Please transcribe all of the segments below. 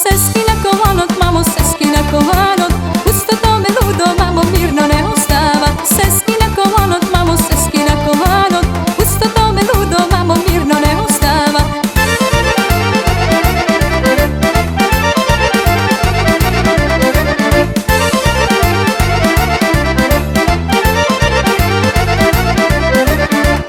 Seski na kovanot, mamo, seski na kovanot, pusto to me ludo, mamo, mirno ne ostava. Seski na kovanot, mamo, seski na kovanot, pusto to me ludo, mamo, mirno ne ostava.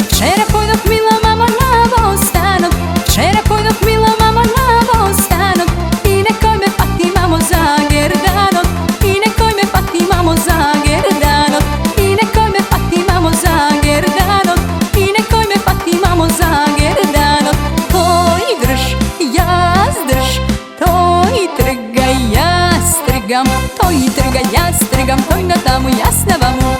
Včera pojdok mila mamo na bostanok, včera pojdok mila mamo na bostanok, i nekoj me pati mamo za gerdanok, i nekoj me pati mamo za gerdanok, i nekoj me pati mamo za gerdanok, i nekoj me pati mamo za gerdanok. To i drž, ja zdrž, to i trga, ja strgam, to i trga, ja strgam, to i na tamu, ja snavamu.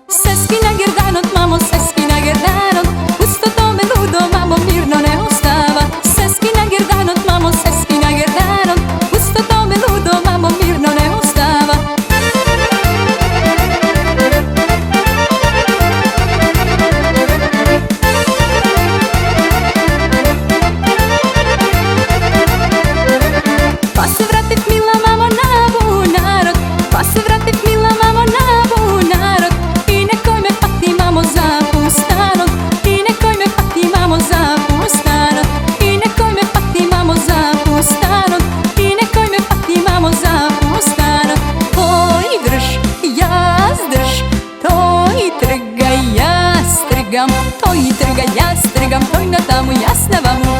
Seski na gerdanot, mamo, seski na gerdanot, pusto to me ludo, mamo, mirno ne ostava. Seski na gerdanot, mamo, seski na gerdanot, pusto to me ludo, mamo, mirno ne ostava. Pa se vratit mila mamo na bunarok, pa se vratit mila mamo na bunarok, i nekoj me pati mamo za pustanok, i nekoj me pati mamo za pustanok, i nekoj me pati mamo za pustanok, i nekoj me pati mamo za pustanok. To i drž, ja zdrž, to i trga, ja strgam, to i trga, ja strgam, to i na tamu, ja snavamu.